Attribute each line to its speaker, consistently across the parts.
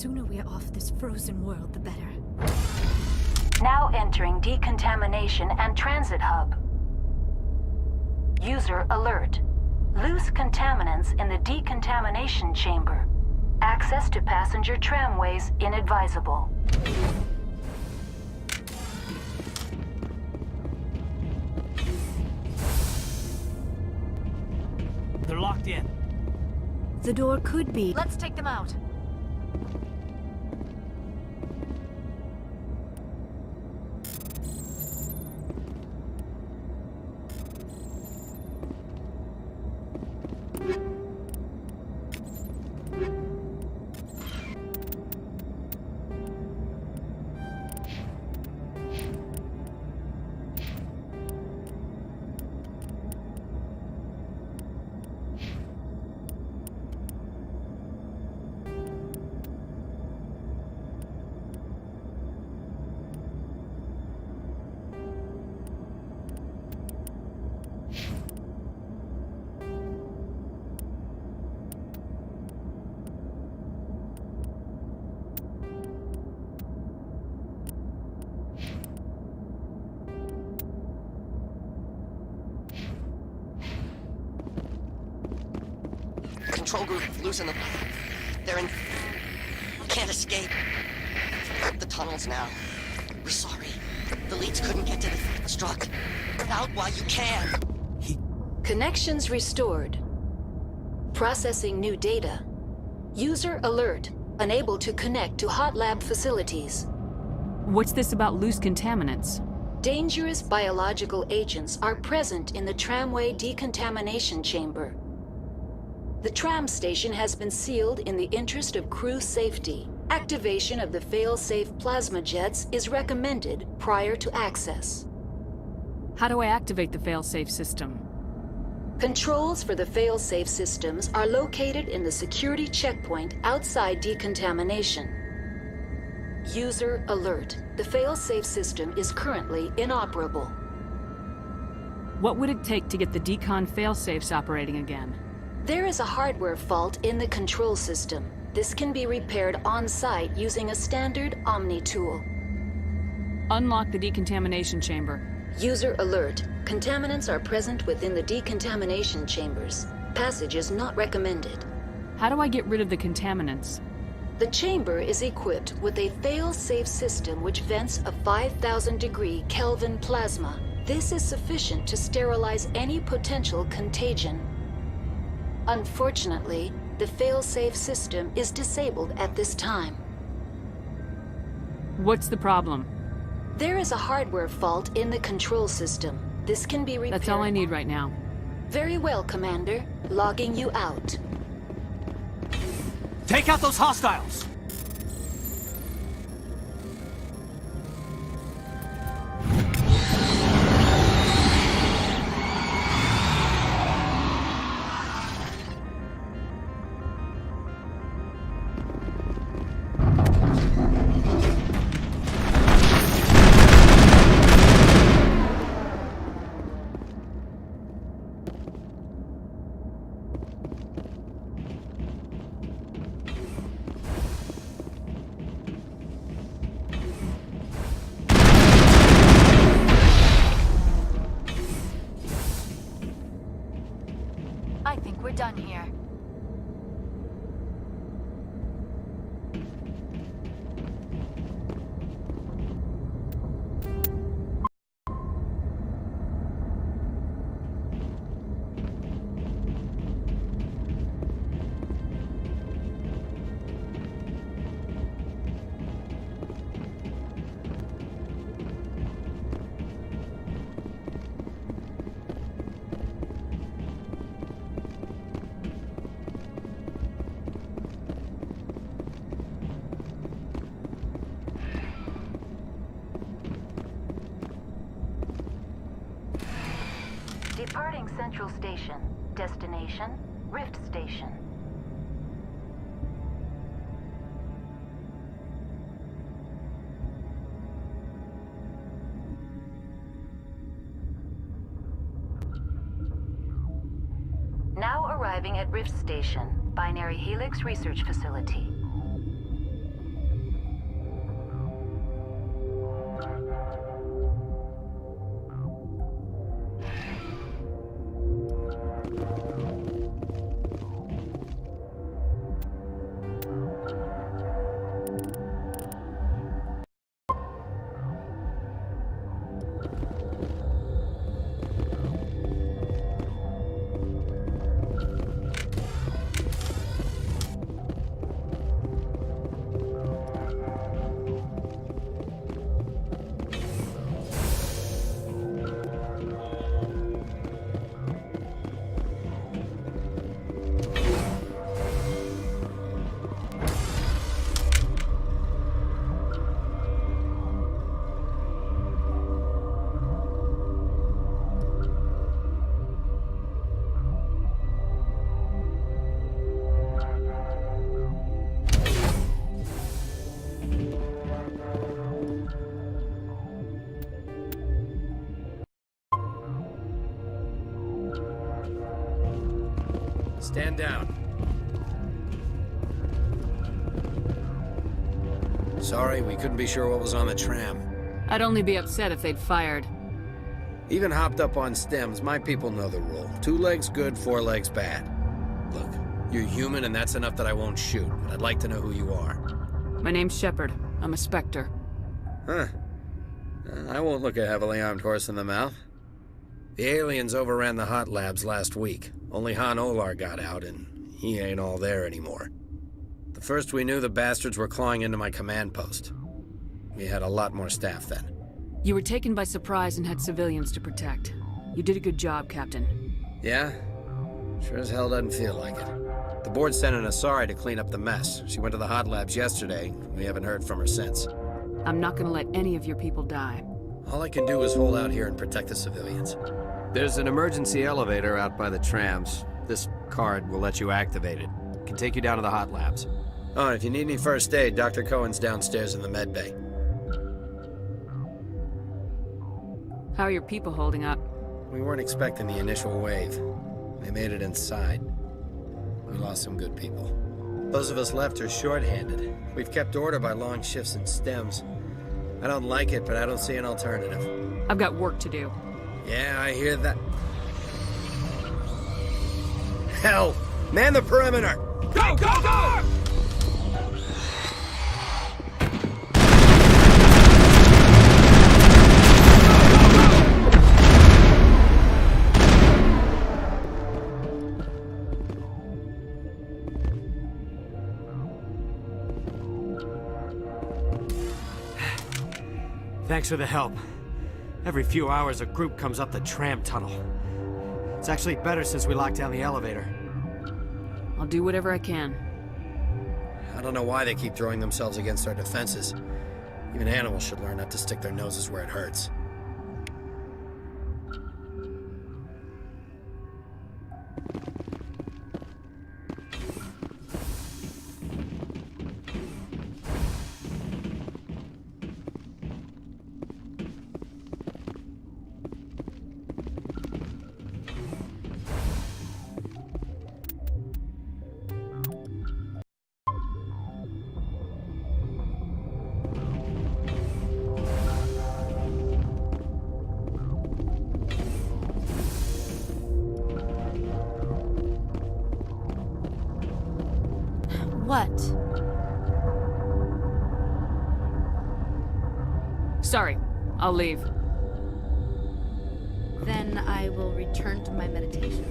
Speaker 1: sooner we are off this frozen world, the better.
Speaker 2: Now entering decontamination and transit hub. User alert. Loose contaminants in the decontamination chamber. Access to passenger tramways inadvisable.
Speaker 3: They're locked in.
Speaker 1: The door could be...
Speaker 2: Let's take them out.
Speaker 4: Control group, losing them. They're in... Can't escape. The tunnels now. We're sorry. The leads couldn't get to the struck. Get out while you can.
Speaker 2: Connections restored. Processing new data. User alert. Unable to connect to hot lab facilities.
Speaker 5: What's this about loose contaminants?
Speaker 2: Dangerous biological agents are present in the tramway decontamination chamber. The tram station has been sealed in the interest of crew safety. Activation of the fail-safe plasma jets is recommended prior to access.
Speaker 5: How do I activate the fail-safe system?
Speaker 2: Controls for the fail-safe systems are located in the security checkpoint outside decontamination. User alert. The fail-safe system is currently inoperable.
Speaker 5: What would it take to get the decon fail-safes operating again?
Speaker 2: There is a hardware fault in the control system. This can be repaired on-site using a standard Omni tool.
Speaker 5: Unlock the decontamination chamber.
Speaker 2: User alert. Contaminants are present within the decontamination chambers. Passage is not recommended.
Speaker 5: How do I get rid of the contaminants?
Speaker 2: The chamber is equipped with a fail-safe system which vents a 5,000-degree Kelvin plasma. This is sufficient to sterilize any potential contagion. Unfortunately, the fail-safe system is disabled at this time.
Speaker 5: What's the problem?
Speaker 2: There is a hardware fault in the control system. This can be repaired.
Speaker 5: That's all I need right now.
Speaker 2: Very well, Commander. Logging you out.
Speaker 3: Take out those hostiles!
Speaker 2: I think we're done here. Departing Central Station. Destination, Rift Station. Now arriving at Rift Station, Binary Helix Research Facility.
Speaker 6: Stand down. Sorry, we couldn't be sure what was on the tram.
Speaker 5: I'd only be upset if they'd fired.
Speaker 6: Even hopped up on stems, my people know the rule. 2 legs good, 4 legs bad. Look, you're human and that's enough that I won't shoot, but I'd like to know who you are.
Speaker 5: My name's Shepard. I'm a Spectre.
Speaker 6: Huh. I won't look a heavily armed horse in the mouth. The aliens overran the hot labs last week. Only Han Olar got out, and he ain't all there anymore. The first we knew, the bastards were clawing into my command post. We had a lot more staff then.
Speaker 5: You were taken by surprise and had civilians to protect. You did a good job, Captain.
Speaker 6: Yeah? Sure as hell doesn't feel like it. The board sent an Asari to clean up the mess. She went to the hot labs yesterday. We haven't heard from her since.
Speaker 5: I'm not gonna let any of your people die.
Speaker 6: All I can do is hold out here and protect the civilians. There's an emergency elevator out by the trams. This card will let you activate it. Can take you down to the hot labs. Oh, and if you need any first aid, Dr. Cohen's downstairs in the med bay.
Speaker 5: How are your people holding up?
Speaker 6: We weren't expecting the initial wave. They made it inside. We lost some good people. Those of us left are short-handed. We've kept order by long shifts and stems. I don't like it, but I don't see an alternative.
Speaker 5: I've got work to do.
Speaker 6: Yeah, I hear that. Hell! Man the perimeter!
Speaker 3: Go, go, go!
Speaker 7: Thanks for the help. Every few hours, a group comes up the tram tunnel. It's actually better since we locked down the elevator.
Speaker 5: I'll do whatever I can.
Speaker 6: I don't know why they keep throwing themselves against our defenses. Even animals should learn not to stick their noses where it hurts.
Speaker 1: What?
Speaker 5: Sorry, I'll leave.
Speaker 1: Then I will return to my meditations.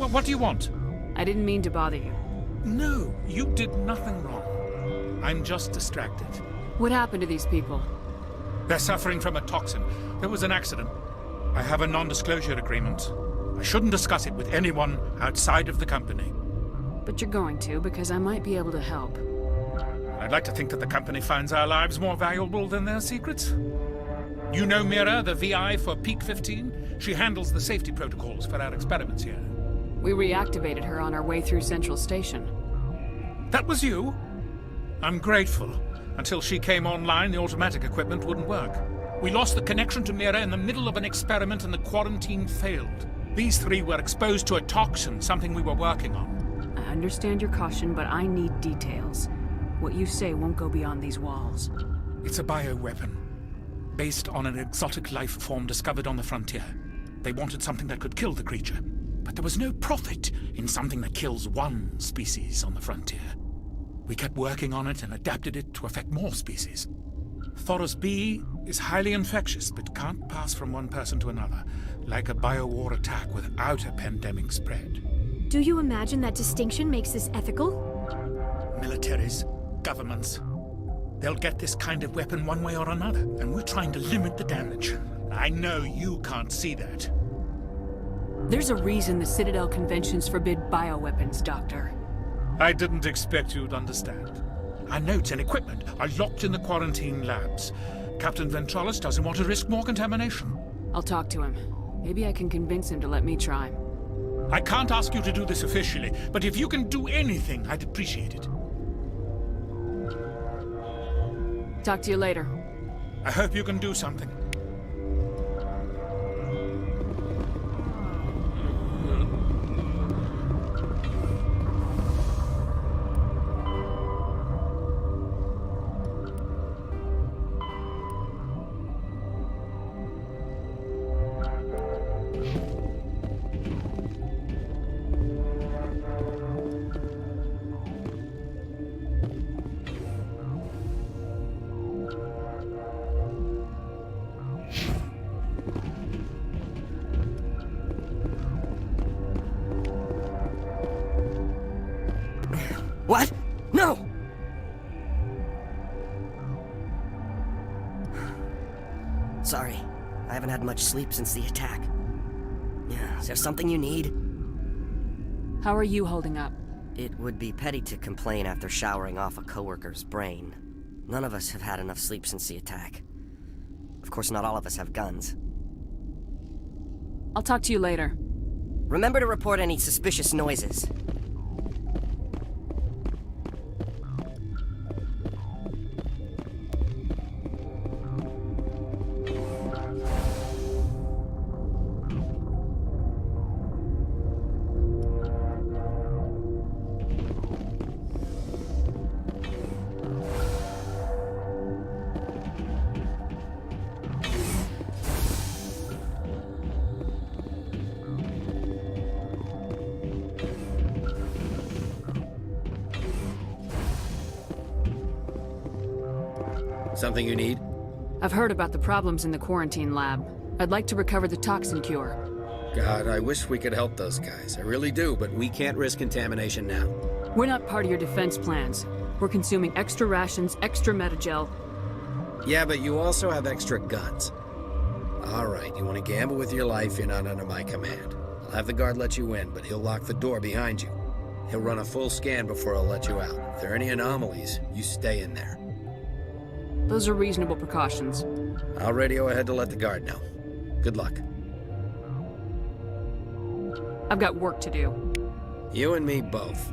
Speaker 8: What do you want?
Speaker 5: I didn't mean to bother you.
Speaker 8: No, you did nothing wrong. I'm just distracted.
Speaker 5: What happened to these people?
Speaker 8: They're suffering from a toxin. There was an accident. I have a non-disclosure agreement. I shouldn't discuss it with anyone outside of the company.
Speaker 5: But you're going to, because I might be able to help.
Speaker 8: I'd like to think that the company finds our lives more valuable than their secrets. You know Mira, the VI for Peak 15? She handles the safety protocols for our experiments here.
Speaker 5: We reactivated her on our way through Central Station.
Speaker 8: That was you? I'm grateful. Until she came online, the automatic equipment wouldn't work. We lost the connection to Mira in the middle of an experiment and the quarantine failed. These 3 were exposed to a toxin, something we were working on.
Speaker 5: I understand your caution, but I need details. What you say won't go beyond these walls.
Speaker 8: It's a bioweapon, based on an exotic life form discovered on the frontier. They wanted something that could kill the creature, but there was no profit in something that kills one species on the frontier. We kept working on it and adapted it to affect more species. Thoros B is highly infectious, but can't pass from one person to another, like a biowar attack without a pandemic spread.
Speaker 1: Do you imagine that distinction makes this ethical?
Speaker 8: Militaries, governments, they'll get this kind of weapon one way or another, and we're trying to limit the damage. I know you can't see that.
Speaker 5: There's a reason the Citadel conventions forbid bioweapons, Doctor.
Speaker 8: I didn't expect you'd understand. Our notes and equipment are locked in the quarantine labs. Captain Ventralis doesn't want to risk more contamination.
Speaker 5: I'll talk to him. Maybe I can convince him to let me try.
Speaker 8: I can't ask you to do this officially, but if you can do anything, I'd appreciate it.
Speaker 5: Talk to you later.
Speaker 8: I hope you can do something.
Speaker 4: What? No! Sorry, I haven't had much sleep since the attack. Yeah, is there something you need?
Speaker 5: How are you holding up?
Speaker 4: It would be petty to complain after showering off a coworker's brain. None of us have had enough sleep since the attack. Of course, not all of us have guns.
Speaker 5: I'll talk to you later.
Speaker 4: Remember to report any suspicious noises.
Speaker 6: Something you need?
Speaker 5: I've heard about the problems in the quarantine lab. I'd like to recover the toxin cure.
Speaker 6: God, I wish we could help those guys. I really do, but we can't risk contamination now.
Speaker 5: We're not part of your defense plans. We're consuming extra rations, extra metagel.
Speaker 6: Yeah, but you also have extra guns. All right, you want to gamble with your life, you're not under my command. I'll have the guard let you in, but he'll lock the door behind you. He'll run a full scan before he'll let you out. If there are any anomalies, you stay in there.
Speaker 5: Those are reasonable precautions.
Speaker 6: I'll radio ahead to let the guard know. Good luck.
Speaker 5: I've got work to do.
Speaker 6: You and me both.